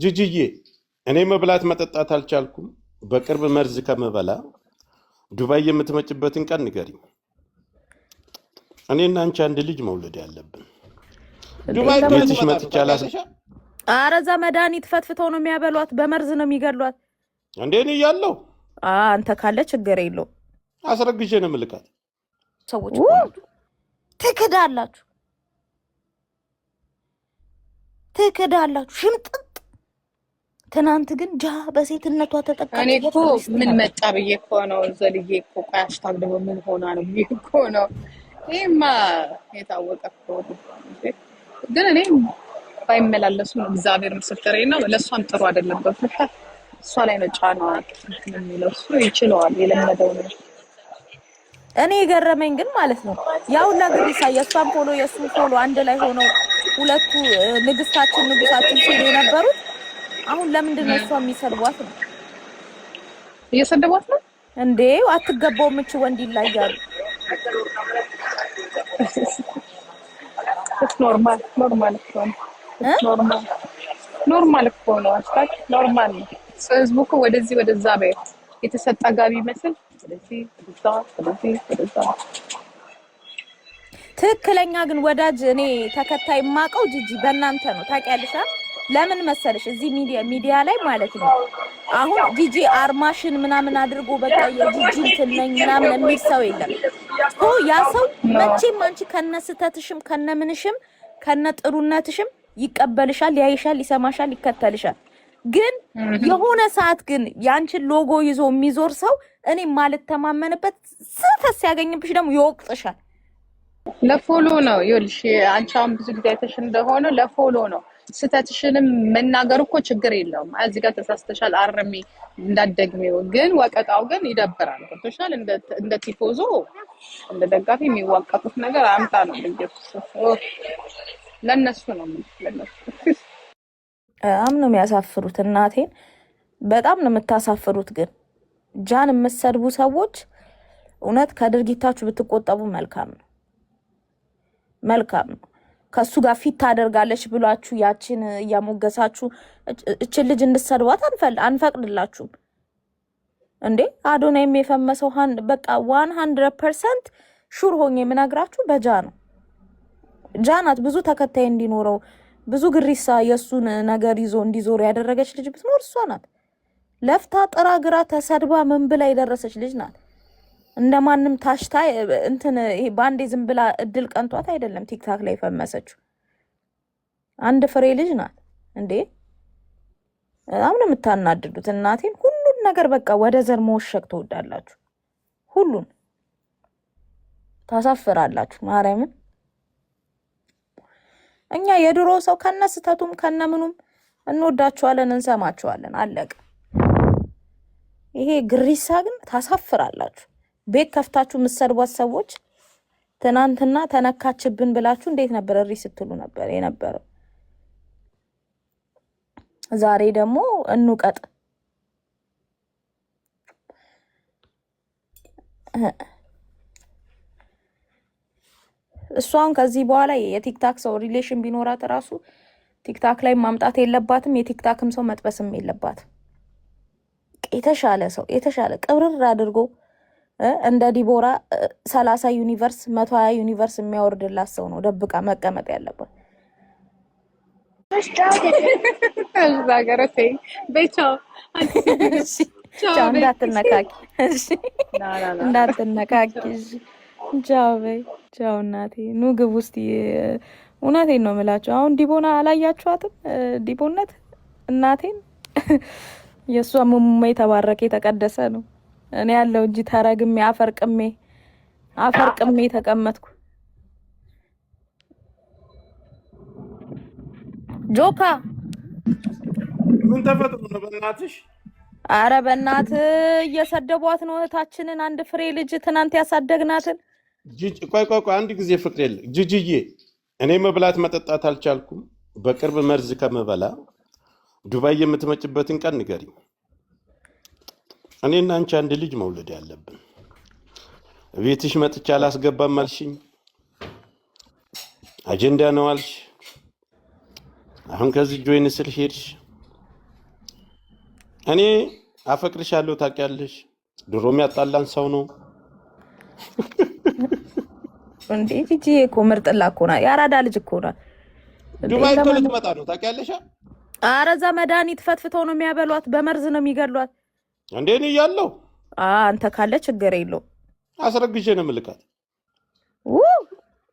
ጅጅዬ እኔ መብላት መጠጣት አልቻልኩም። በቅርብ መርዝ ከመበላ ዱባይ የምትመጭበትን ቀን ንገሪኝ። እኔና አንቺ አንድ ልጅ መውለድ ያለብን። ዱባይ ቤትሽ መጥቻ ላስሻ። አረዛ መድኃኒት ፈትፍተው ነው የሚያበሏት፣ በመርዝ ነው የሚገሏት። እንዴ እኔ እያለሁ አንተ ካለ ችግር የለው። አስረግዤ ነው የምልካት። ሰዎች ትክዳላችሁ፣ ትክዳላችሁ ሽምጥጥ። ትናንት ግን ጃ በሴትነቷ ተጠቃሚ። እኔ እኮ ምን መጣ ብዬ እኮ ነው ዘልዬ እኮ ቃሽታግ ደግሞ ምን ሆና ነው ብዬ እኮ ነው። ይሄማ የታወቀ እኮ ግን እኔ ባይመላለሱ ነው እግዚአብሔር ምስክሬ ነው። ለእሷም ጥሩ አይደለም። በፍሻት እሷ ላይ ነው ጫናዋ የሚለው። እሱ ይችለዋል፣ የለመደው ነው። እኔ የገረመኝ ግን ማለት ነው ያው ለግሪሳ የሷን ፎሎ የሱ ፎሎ አንድ ላይ ሆነው ሁለቱ ንግስታችን ንጉሳችን ሲሉ የነበሩት አሁን ለምንድን ነው እሷ የሚሰድቧት ነው? እየሰደቧት ነው እንዴ? አትገባውም እቺ ወንድ ይላያሉ። ኖርማል እኮ ነው። አስታክ ኖርማል ነው። ህዝቡ እኮ ወደዚህ ወደዛ በይ የተሰጣ ጋቢ መስል ወደዚህ ወደዛ። ትክክለኛ ግን ወዳጅ እኔ ተከታይ ማቀው ጂጂ በእናንተ ነው። ታውቂያለሽ ለምን መሰለሽ? እዚህ ሚዲያ ላይ ማለት ነው አሁን ጂጂ አርማሽን ምናምን አድርጎ በቃ የጂጂ እንትነኝ ምናምን የሚል ሰው የለም። ያ ሰው መቼም አንቺ ከነስተትሽም ከነምንሽም ከነጥሩነትሽም ይቀበልሻል፣ ያይሻል፣ ይሰማሻል፣ ይከተልሻል። ግን የሆነ ሰዓት ግን ያንቺን ሎጎ ይዞ የሚዞር ሰው እኔ ማለት ተማመንበት ስህተት ሲያገኝብሽ ደግሞ ይወቅጥሻል። ለፎሎ ነው ይልሽ። አንቺ አሁን ብዙ ጊዜ አይተሽ እንደሆነ ለፎሎ ነው። ስተትሽንም መናገር እኮ ችግር የለውም። እዚህ ጋር ተሳስተሻል አርሚ እንዳትደግሚው። ግን ወቀጣው ግን ይደብራል። ገብቶሻል? እንደ ቲፎዞ እንደ ደጋፊ የሚዋቀጡት ነገር አምጣ ነው ለነሱ ነው ለነሱ ነው የሚያሳፍሩት። እናቴን በጣም ነው የምታሳፍሩት። ግን ጃን የምትሰድቡ ሰዎች እውነት ከድርጊታችሁ ብትቆጠቡ መልካም ነው፣ መልካም ነው። ከሱ ጋር ፊት ታደርጋለች ብሏችሁ ያቺን እያሞገሳችሁ እችን ልጅ እንድትሰድቧት አንፈቅድላችሁም እንዴ። አዶናይም የፈመሰው በቃ 100% ሹር ሆኜ የምነግራችሁ በጃ ነው። ጃናት ብዙ ተከታይ እንዲኖረው ብዙ ግሪሳ የሱን ነገር ይዞ እንዲዞር ያደረገች ልጅ ብትኖር እሷ ናት። ለፍታ ጥራ ግራ ተሰድባ ምን ብላ የደረሰች ልጅ ናት። እንደማንም ታሽታ እንትን ይሄ ባንዴ ዝም ብላ እድል ቀንቷት አይደለም ቲክታክ ላይ ፈመሰችው። አንድ ፍሬ ልጅ ናት እንዴ። በጣም ነው የምታናድዱት እናቴን። ሁሉን ነገር በቃ ወደ ዘር መወሸቅ ትወዳላችሁ። ሁሉን ታሳፍራላችሁ ማርያምን። እኛ የድሮ ሰው ከነስተቱም ከነምኑም እንወዳችኋለን፣ እንሰማችኋለን። አለቀ። ይሄ ግሪሳ ግን ታሳፍራላችሁ። ቤት ከፍታችሁ የምትሰድቧት ሰዎች ትናንትና ተነካችብን ብላችሁ እንዴት ነበር እሪ ስትሉ ነበር የነበረው። ዛሬ ደግሞ እንውቀጥ። እሷን ከዚህ በኋላ የቲክታክ ሰው ሪሌሽን ቢኖራት ራሱ ቲክታክ ላይ ማምጣት የለባትም። የቲክታክም ሰው መጥበስም የለባትም። የተሻለ ሰው የተሻለ ቅብርር አድርጎ እንደ ዲቦራ 30 ዩኒቨርስ 120 ዩኒቨርስ የሚያወርድላት ሰው ነው ደብቃ መቀመጥ ያለባት። እንዳትነካኪ። ቻው በይ። ቻው እናቴ። ኑ ግቡ እስቲ። እውነቴን ነው የምላችሁ። አሁን ዲቦና አላያችኋትም? ዲቦነት እናቴን የእሷ ሙሙማ የተባረከ የተቀደሰ ነው። እኔ ያለው እጂ ተረግሜ አፈርቅሜ ተቀመጥኩ። ጆካ ምን ተፈጥሮ ነው በእናትሽ? አረ በእናት እየሰደቧት ነው እህታችንን፣ አንድ ፍሬ ልጅ ትናንት ያሳደግናትን። ቆይ አንድ ጊዜ ፍቅር የለ ጅጅዬ፣ እኔ መብላት መጠጣት አልቻልኩም። በቅርብ መርዝ ከመበላ ዱባይ የምትመጭበትን ቀን ንገሪኝ። እኔና አንቺ አንድ ልጅ መውለድ ያለብን። ቤትሽ መጥቻ አላስገባም አልሽኝ። አጀንዳ ነው አልሽ። አሁን ከዚህ ጆይን ስል ሄድሽ። እኔ አፈቅርሻለሁ ታውቂያለሽ። ድሮም ያጣላን ሰው ነው እንዴ ጂጂ እኮ ምርጥላ እኮ ናት። የአራዳ ልጅ እኮ ናት። ዱባይ እኮ ልትመጣ ነው ታውቂያለሽ። ኧረ እዛ መድኃኒት ፈትፍተው ነው የሚያበሏት፣ በመርዝ ነው የሚገድሏት። እንዴ እኔ እያለሁ አንተ ካለ ችግር የለውም አስረግዤ ነው የምልካት።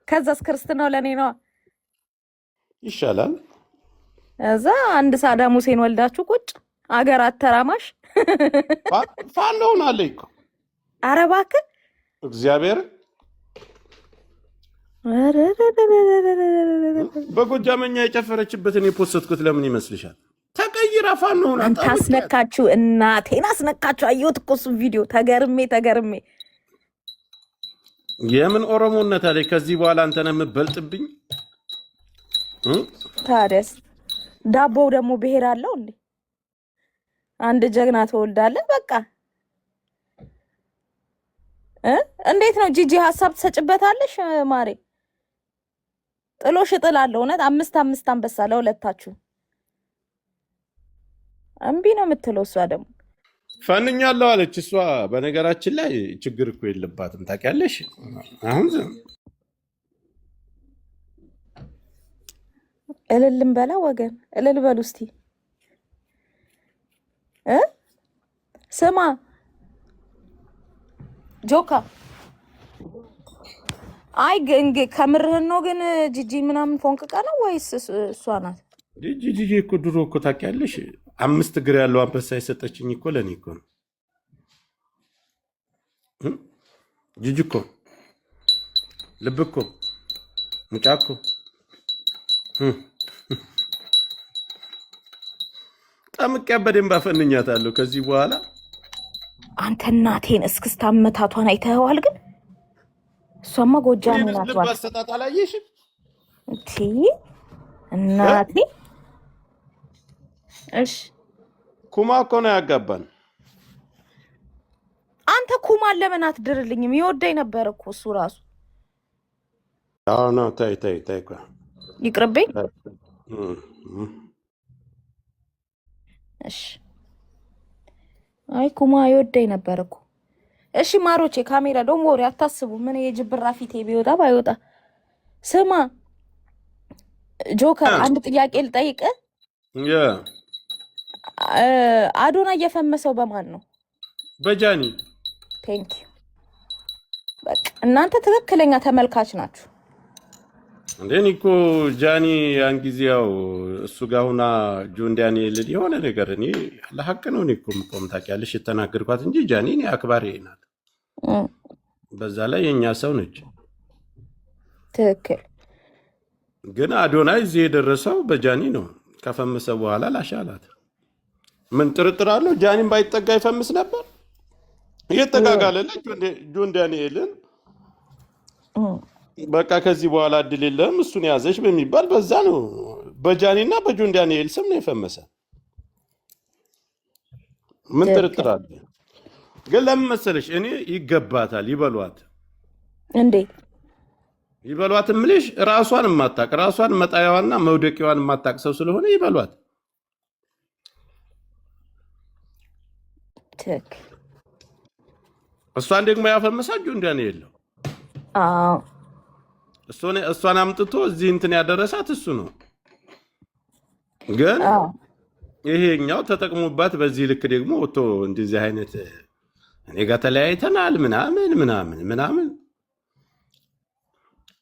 ከዛስ ክርስትናው ለእኔ ነዋ ይሻላል። እዛ አንድ ሳዳም ሁሴን ወልዳችሁ ቁጭ አገር አተራማሽ ፋኖ ሆናለች እኮ። ኧረ እባክህ እግዚአብሔር በጎጃመኛ የጨፈረችበትን የፖስትኩት ለምን ይመስልሻል? ተቀይራ ፋኖ ሆና አንተ አስነካችሁ፣ እናቴን አስነካችሁ። አየሁት እኮ እሱን ቪዲዮ ተገርሜ የምን ኦሮሞነት አለ። ከዚህ በኋላ አንተ ነህ የምትበልጥብኝ። ታዲያስ ዳቦው ደግሞ ብሔር አለው እንዴ? አንድ ጀግና ትወልዳለህ። በቃ እንዴት ነው ጂጂ? ሀሳብ ትሰጭበታለሽ ማሬ? ጥሎሽ እጥላለሁ። እውነት 5 አንበሳ ለሁለታችሁ። እምቢ ነው የምትለው እሷ ደግሞ ፈንኛለሁ አለች። እሷ በነገራችን ላይ ችግር እኮ የለባትም ታውቂያለሽ። አሁን እልልም በላ ወገን እልል በሉ እስቲ። ስማ ጆካ፣ አይ ከምርህን ነው ግን ጂጂ ምናምን ፎንቅቃ ነው ወይስ እሷ ናት? ጂጂ እኮ ድሮ እኮ ታውቂያለሽ 5 እግር ያለው አንበሳ የሰጠችኝ እኮ ለእኔ እኮ ነው። ጂጂ እኮ ልብ እኮ ሙጫ እኮ ጠምቄ በደንብ አፈንኛታለሁ ከዚህ በኋላ። አንተ እናቴን እስክስታ መታቷን አይተኸዋል? ግን እሷማ ጎጃም ናት። ልብ አሰጣጥ አላየሽም? እቺ እናቴ እሺ ኩማ እኮ ነው ያጋባን። አንተ ኩማን ለምን አትድርልኝም? ይወደኝ ነበር እኮ እሱ ራሱ። አዎ ነው። ታይ እኮ ይቅርብኝ። እሺ አይ ኩማ ይወደኝ ነበር እኮ። እሺ ማሮቼ ካሜራ ዶም ወሬ አታስቡ። ምን የጅብራ ፊቴ ቢወጣ ባይወጣ። ስማ ጆከር አንድ ጥያቄ ልጠይቅ። አዶና እየፈመሰው በማን ነው? በጃኒ። ቴንክ ዩ። በቃ እናንተ ትክክለኛ ተመልካች ናችሁ። እንደኔ እኮ ጃኒ ያን ጊዜ ያው እሱ ጋር ሆና ጆን ዳንኤል የሆነ ነገር እኔ ለሐቅ ነው እኔ እኮ የምቆም ታውቂያለሽ፣ የተናገርኳት እንጂ ጃኒ እኔ አክባሪ ናት። በዛ ላይ የኛ ሰው ነች። ትክክል። ግን አዶናይ እዚህ የደረሰው በጃኒ ነው። ከፈመሰ በኋላ ላሻላት ምን ጥርጥር አለው? ጃኒን ባይጠጋ ይፈምስ ነበር። እየተጋጋለለች ጆን ዳንኤልን በቃ ከዚህ በኋላ እድል የለም እሱን ያዘች በሚባል በዛ ነው በጃኒና በጆን ዳንኤል ስም ነው የፈመሰ። ምን ጥርጥር አለ? ግን ለምን መሰለሽ እኔ ይገባታል ይበሏት። እንዴት ይበሏት እምልሽ ራሷን የማታውቅ ራሷን መጣያዋና መውደቂዋን የማታውቅ ሰው ስለሆነ ይበሏት። ትክክል። እሷን ደግሞ ያፈመሳት ጆን ዳንኤል ነው። አዎ እሷን አምጥቶ እዚህ እንትን ያደረሳት እሱ ነው። ግን ይሄኛው ተጠቅሞባት በዚህ ልክ ደግሞ ወጥቶ እንደዚህ አይነት እኔ ጋር ተለያይተናል ምናምን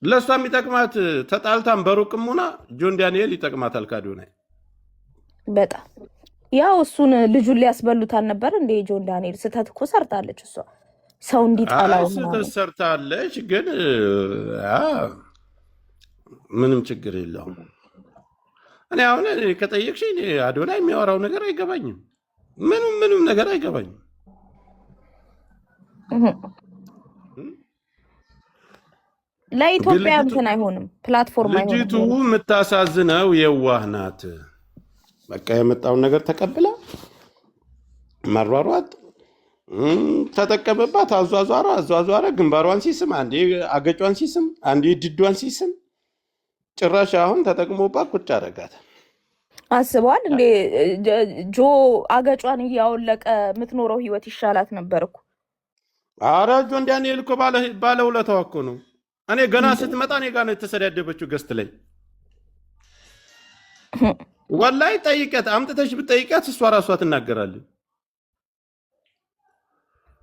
ለእሷ የሚጠቅማት ተጣልታም በሩቅም ሆና ጆን ዳንኤል ይጠቅማታል ከአዶናይ በጣም። ያው እሱን ልጁን ሊያስበሉት አልነበር እንደ ጆን ዳንኤል ስህተት እኮ ሰርታለች እሷ ሰው እንዲጠላው ስህተት ሰርታለች። ግን ምንም ችግር የለውም። እኔ አሁን ከጠየቅሽ አዶናይ የሚያወራው ነገር አይገባኝም። ምንም ነገር አይገባኝም። ለኢትዮጵያ እንትን አይሆንም፣ ፕላትፎርም አይሆንም። ልጅቱ የምታሳዝነው የዋህ ናት። በቃ የመጣውን ነገር ተቀብላ መሯሯጥ ተጠቀመባት። አዟዟረ ግንባሯን ሲስም አንዴ አገጯን ሲስም አንዴ ድዷን ሲስም ጭራሽ አሁን ተጠቅሞባት ቁጭ አደረጋት። አስበዋል እንዴ? ጆ አገጯን እያወለቀ የምትኖረው ህይወት ይሻላት ነበር እኮ። ኧረ ጆን ዳንኤል እኮ ባለውለታዋ እኮ ነው። እኔ ገና ስትመጣ እኔ ጋር ነው የተሰዳደበችው ገስት ላይ። ወላሂ ጠይቀት አምጥተሽ ብጠይቀት እሷ ራሷ ትናገራለች።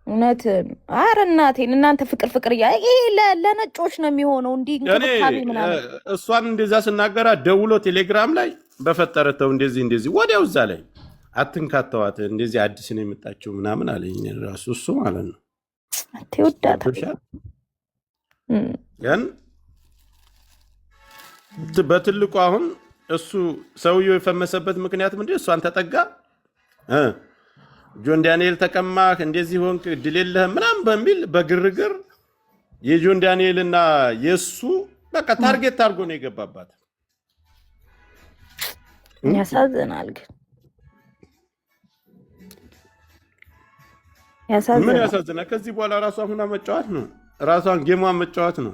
እውነት ኧረ እናቴን እናንተ ፍቅር ይሄ ለነጮች ነው የሚሆነው። እንዲህ እንክብካቤ ምናምን እሷን እንደዛ ስናገራት ደውሎ ቴሌግራም ላይ በፈጠረተው እንደዚህ ወዲያው እዛ ላይ አትንካተዋት እንደዚህ አዲስ ነው የመጣችው ምናምን አለኝ ራሱ እሱ ማለት ነው። አትወዳታል ግን በትልቁ አሁን እሱ ሰውየው የፈመሰበት ምክንያት ምንድን እሷን ተጠጋ ጆን ዳንኤል ተቀማህ እንደዚህ ሆንክ ድል የለህም ምናምን በሚል በግርግር የጆን ዳንኤልና የሱ በቃ ታርጌት አድርጎ ነው የገባባት። ያሳዝናል። ግን ምን ያሳዝናል? ከዚህ በኋላ ራሷን ሁና መጫወት ነው። ራሷን ጌሟን መጫወት ነው።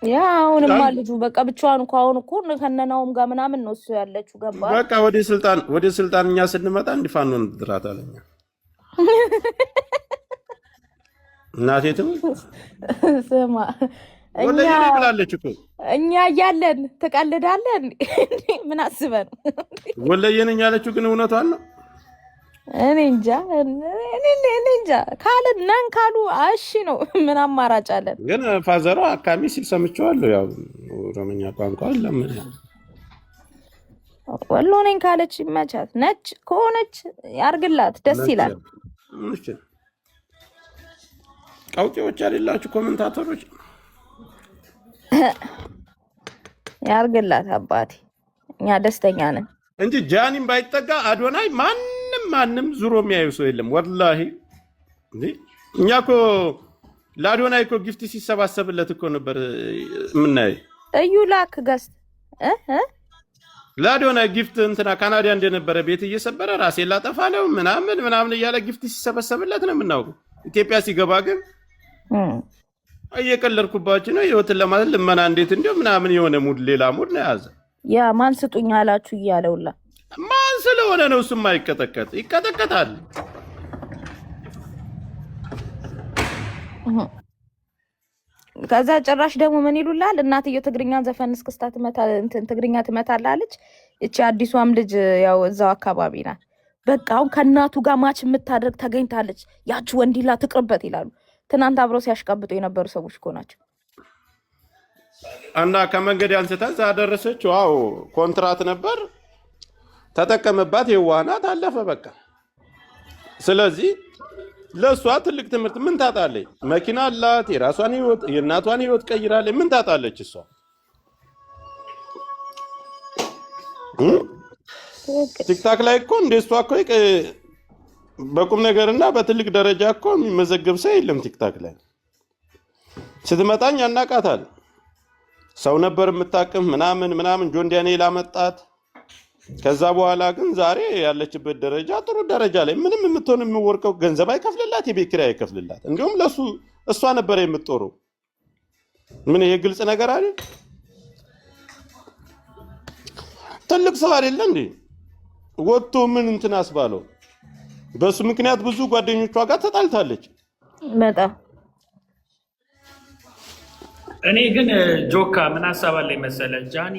ያ አሁንማ ልጁ በቃ ብቻዋን እኮ አሁን እኮ ከነናውም ጋር ምናምን ነው እሱ ያለችው። ገባ በቃ ወደ ስልጣን እኛ ስንመጣ እንዲፋኖ እንድራት አለኛ እናቴትም ስማ ወለየ ብላለች እኮ እኛ እያለን ትቀልዳለን። ምን አስበህ ነው ወለየ ነኝ ያለችው? ግን እውነቷን ነው። እኔ እንጃ ካልን ነን ካሉ እሺ ነው። ምን አማራጭ አለን? ግን ፋዘሯ አካሚ ሲል ሰምቼዋለሁ። ያው ኦሮምኛ ቋንቋ ለምን ወሎ ነኝ ካለች ይመቻት። ነጭ ከሆነች ያርግላት፣ ደስ ይላል። እሺ ቀውጤዎች አይደላችሁ ኮሜንታተሮች፣ ያርግላት አባቴ። እኛ ደስተኛ ነን እንጂ ጃኒም ባይጠጋ አዶናይ ማንም ዙሮ የሚያዩ ሰው የለም። ወላሂ እኛ እኮ ለአዶናይ እኮ ጊፍት ሲሰባሰብለት እኮ ነበር የምናየው። እዩ ላክ ገስት ለአዶናይ ጊፍት እንትና ካናዳ እንደነበረ ቤት እየሰበረ ራሴ ላጠፋ ነው ምናምን እያለ ጊፍት ሲሰበሰብለት ነው የምናውቀው። ኢትዮጵያ ሲገባ ግን እየቀለድኩባችሁ ነው ህይወትን ለማለት ልመና እንዴት እንዲሁ ምናምን የሆነ ሙድ ሌላ ሙድ ነው የያዘ። ያ ማን ስጡኝ አላችሁ እያለውላ ማን ስለሆነ ነው እሱማ ይቀጠቀጣል። ከዛ ጭራሽ ደግሞ ምን ይሉላል? እናትየው ትግርኛ ዘፈን እስክስታ ትግርኛ ትመታላለች። እቺ አዲሷም ልጅ ያው እዛው አካባቢ ናት። በቃ አሁን ከእናቱ ጋር ማች የምታደርግ ተገኝታለች። ያቺ ወንዲላ ትቅርበት ይላሉ። ትናንት አብረው ሲያሽቃብጡ የነበሩ ሰዎች እኮ ናቸው። እና ከመንገድ አንስታ እዛ ደረሰች። ዋው ኮንትራት ነበር ተጠቀመባት። የዋናት አለፈ በቃ። ስለዚህ ለእሷ ትልቅ ትምህርት ምን ታጣለች? መኪና አላት፣ የራሷን ህይወት የእናቷን ህይወት ቀይራለች። ምን ታጣለች እሷ? ቲክታክ ላይ እኮ እንደ እሷ እኮ በቁም ነገርና በትልቅ ደረጃ እኮ የሚመዘገብ ሰው የለም። ቲክታክ ላይ ስትመጣኝ ያናቃታል። ሰው ነበር የምታቅም ምናምን ጆን ዳንኤል አመጣት። ከዛ በኋላ ግን ዛሬ ያለችበት ደረጃ ጥሩ ደረጃ ላይ ምንም የምትሆን የሚወርቀው ገንዘብ አይከፍልላት፣ የቤት ኪራይ አይከፍልላት። እንዲሁም ለሱ እሷ ነበር የምትጦረው። ምን ይሄ ግልጽ ነገር አይደል? ትልቅ ሰው አይደለ እንዴ? ወጥቶ ምን እንትን አስባለው? በሱ ምክንያት ብዙ ጓደኞቿ ጋር ተጣልታለች። በጣም እኔ ግን ጆካ ምን ሀሳብ አለኝ መሰለህ? ጃኒ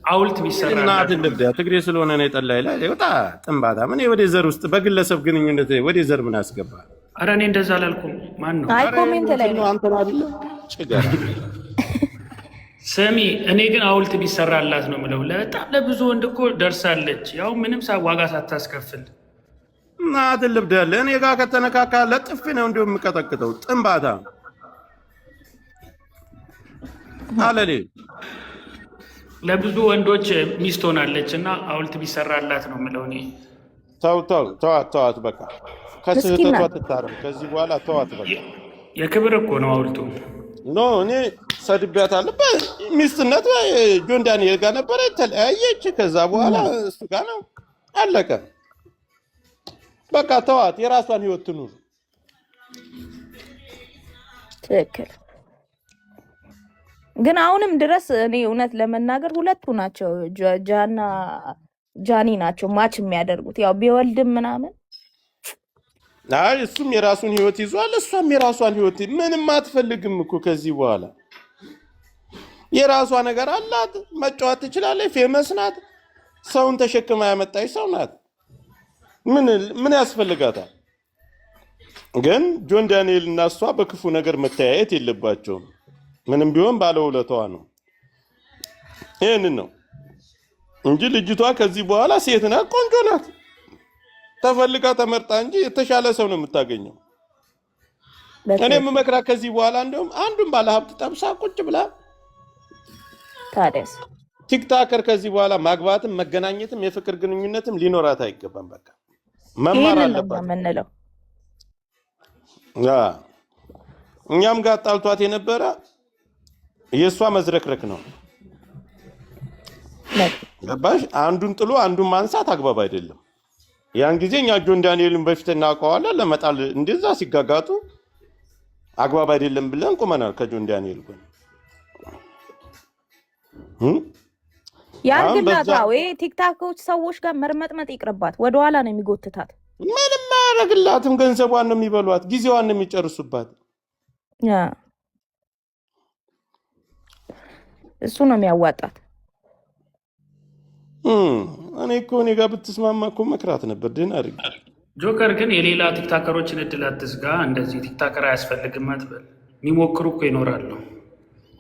ሐውልት ቢሰራ እናት ልብዳ ትግሬ ስለሆነ ነው የጠላይ ላይ ወጣ ጥንባታ ምን ወደ ዘር ውስጥ በግለሰብ ግንኙነት ወደ ዘር ምን አስገባ? ኧረ እኔ እንደዛ አላልኩም። ማን ነው? አይ ኮሜንት ላይ ነው አንተ አይደለ ጭገራ ስሚ፣ እኔ ግን ሐውልት ቢሰራላት ነው የምለው። በጣም ለብዙ ወንድ እኮ ደርሳለች፣ ያው ምንም ዋጋ ሳታስከፍል። እናት ልብዳ ለእኔ ጋር ከተነካካ ለጥፊ ነው እንዲሁ የምቀጠቅጠው ጥንባታ አለሌ ለብዙ ወንዶች ሚስት ሆናለች እና ሐውልት ቢሰራላት ነው የምለው እኔ። ተዋት በቃ ከስህተቷ ትታረም። ከዚህ በኋላ ተዋት በቃ። የክብር እኮ ነው ሐውልቱ። ኖ እኔ ሰድቤያታለሁ። ሚስትነት ጆን ዳንኤል ጋር ነበረ፣ ተለያየች። ከዛ በኋላ እሱ ጋር ነው አለቀ በቃ። ተዋት፣ የራሷን ህይወት ትኑር። ትክክል። ግን አሁንም ድረስ እኔ እውነት ለመናገር ሁለቱ ናቸው ጃና ጃኒ ናቸው ማች የሚያደርጉት ያው ቢወልድም ምናምን አይ እሱም የራሱን ህይወት ይዟል እሷም የራሷን ህይወት ምንም አትፈልግም እኮ ከዚህ በኋላ የራሷ ነገር አላት መጫወት ትችላለች ፌመስ ናት ሰውን ተሸክማ ያመጣች ሰው ናት ምን ያስፈልጋታል ግን ጆን ዳንኤል እና እሷ በክፉ ነገር መተያየት የለባቸውም ምንም ቢሆን ባለውለታዋ ነው ይሄንን ነው እንጂ ልጅቷ ከዚህ በኋላ ሴት ናት ቆንጆ ናት ተፈልጋ ተመርጣ እንጂ የተሻለ ሰው ነው የምታገኘው እኔም መከራ ከዚህ በኋላ እንደውም አንዱን ባለሀብት ጠብሳ ቁጭ ብላ ታዲያስ ቲክቶከር ከዚህ በኋላ ማግባትም መገናኘትም የፍቅር ግንኙነትም ሊኖራት አይገባም በቃ መማር አለባት ምንለው እኛም ጋር ጣልቷት የነበረ የሷ መዝረክረክ ነው ገባሽ አንዱን ጥሎ አንዱን ማንሳት አግባብ አይደለም ያን ጊዜ እኛ ጆን ዳንኤልን በፊት እናውቀዋለን ለመጣል እንደዛ ሲጋጋጡ አግባብ አይደለም ብለን ቆመናል ከጆን ዳንኤል ጋር ያን ግላታው ቲክቶኮች ሰዎች ጋር መርመጥመጥ ይቅርባት ወደ ኋላ ነው የሚጎትታት ምንም ማረግላትም ገንዘቧን ነው የሚበሏት ጊዜዋን ነው የሚጨርሱባት እሱ ነው የሚያዋጣት እኔ እኮ እኔ ጋር ብትስማማ እኮ መክራት ነበር ደህና አድርግ ጆከር ግን የሌላ ቲክቶከሮችን እድል አትዝጋ እንደዚህ ቲክቶከር አያስፈልግም አትበል የሚሞክሩ እኮ ይኖራሉ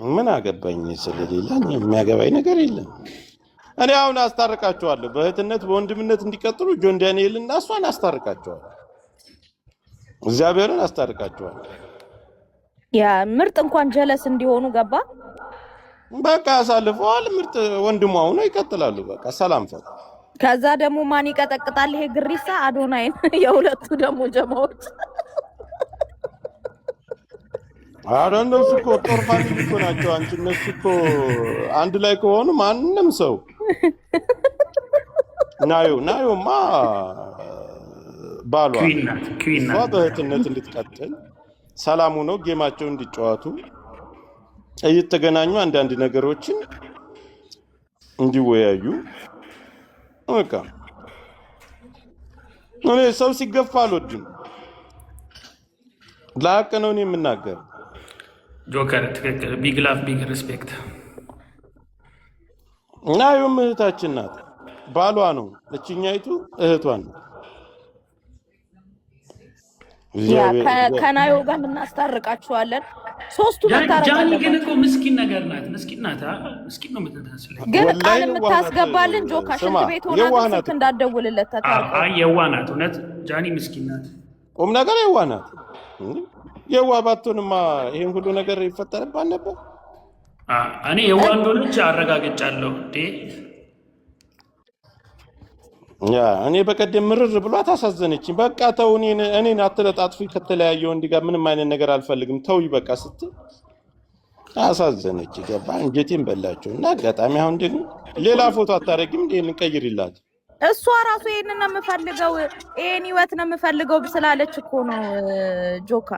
ምን አገባኝ ስለሌላ የሚያገባኝ ነገር የለም እኔ አሁን አስታርቃቸዋለሁ በእህትነት በወንድምነት እንዲቀጥሉ ጆን ዳንኤል እና እሷን አስታርቃቸዋለሁ እግዚአብሔርን አስታርቃቸዋለሁ ያ ምርጥ እንኳን ጀለስ እንዲሆኑ ገባ በቃ አሳልፈዋል ምርጥ ወንድሟ ሆነው ይቀጥላሉ በቃ ሰላም ፈት ከዛ ደግሞ ማን ይቀጠቅጣል ይሄ ግሪሳ አዶናይን የሁለቱ ደግሞ ጀማዎች እነሱ እኮ ጦርፋን እኮ ናቸው አንቺ እነሱ እኮ አንድ ላይ ከሆኑ ማንም ሰው ናዩማ ባሏ እሷ በእህትነት እንድትቀጥል ሰላሙ ነው ጌማቸው እንዲጫወቱ እየተገናኙ አንዳንድ ነገሮችን እንዲወያዩ በቃ እኔ ሰው ሲገፋ አልወድም ለሀቅ ነው እኔ የምናገር ጆከር ትክክል ቢግ ላቭ ቢግ ሪስፔክት ናዩም እህታችን ናት ባሏ ነው እችኛይቱ እህቷን ነው ከናዮ ጋር እናስታርቃቸዋለን ሶስቱ ጃኒ ግን እኮ ምስኪን ነገር ናት ምስኪን ነው የምትመስለኝ ግን ቃል የምታስገባልን ጆካ ሽንት ቤት ሆና ስልክ እንዳትደውልለት ተታርቀ የዋህ ናት እውነት ጃኒ ምስኪን ናት ቁም ነገር የዋህ ናት የዋህ ባትሆንማ ይሄን ሁሉ ነገር ይፈጠርባት ነበር እኔ የዋህ እንደሆነች አረጋግጫለሁ እንዴ እኔ በቀደም ምርር ብሏት አሳዘነችኝ በቃ ተው እኔን አትለጣጥፉ ከተለያየ ወንድ ጋር ምንም አይነት ነገር አልፈልግም ተው በቃ ስትል አሳዘነች ገባ እንጀቴን በላቸው እና አጋጣሚ አሁን ደግሞ ሌላ ፎቶ አታረጊም እንዴ ቀይሪላት እሷ ራሱ ይሄንን ነው የምፈልገው ይሄን ህይወት ነው የምፈልገው ስላለች እኮ ነው ጆካ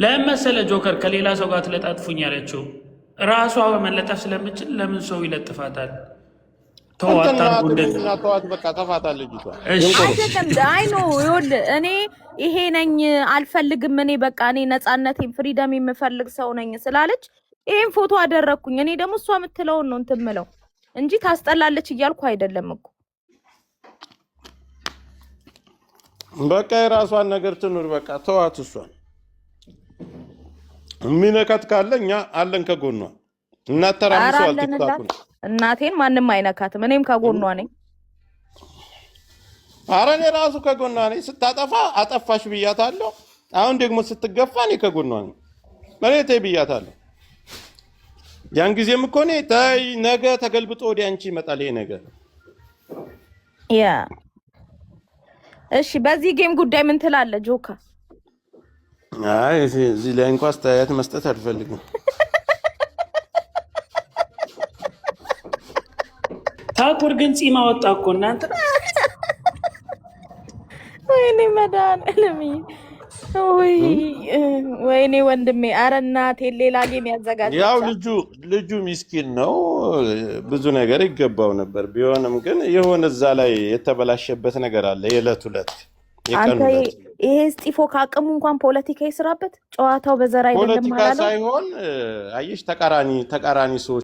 ለመሰለ ጆከር ከሌላ ሰው ጋር ትለጣጥፉኝ ያለችው ራሷ መለጠፍ ስለምችል ለምን ሰው ይለጥፋታል ተዋት በቃ ተፋታለች አይደለም አይ ኖ ይኸውልህ እኔ ይሄ ነኝ አልፈልግም እኔ በቃ እኔ ነፃነቴን ፍሪደም የምፈልግ ሰው ነኝ ስላለች ይሄን ፎቶ አደረኩኝ እኔ ደግሞ እሷ የምትለውን ነው እንትን የምለው እንጂ ታስጠላለች እያልኩ አይደለም እኮ በቃ የራሷን ነገር ትኑር በቃ ተዋት እሷን የሚነካት ካለ እኛ አለን ከጎኗ እናተራምሰዋል ቲክቶክ እናቴን ማንም አይነካትም እኔም ከጎኗ ነኝ ኧረ እኔ ራሱ ከጎኗ ነኝ ስታጠፋ አጠፋሽ ብያታለሁ አሁን ደግሞ ስትገፋ እኔ ከጎኗ ነኝ እኔ ተይ ብያታለሁ ያን ጊዜም እኮ እኔ ተይ ነገ ተገልብጦ ወደ አንቺ ይመጣል ይሄ ነገር ያ እሺ በዚህ ጌም ጉዳይ ምን ትላለህ ጆካ አይ እዚህ ላይ እንኳን አስተያየት መስጠት አልፈልግም ታኩር ግን ጺማ ወጣ እኮ እናንተ ወይኔ መዳን ለሚ ወይኔ ወንድሜ፣ ኧረ እናቴ ሌላ ጌም ያው ያዘጋጀቻት። ልጁ ሚስኪን ነው፣ ብዙ ነገር ይገባው ነበር። ቢሆንም ግን የሆነ እዛ ላይ የተበላሸበት ነገር አለ። የዕለት ሁለት የቀን አንተ ሁለት ይሄ እስጢፎ ከአቅሙ እንኳን ፖለቲካ ይስራበት። ጨዋታው በዘር አይደለም ፖለቲካ አላለው። ሳይሆን አየሽ፣ ተቃራኒ ሰዎች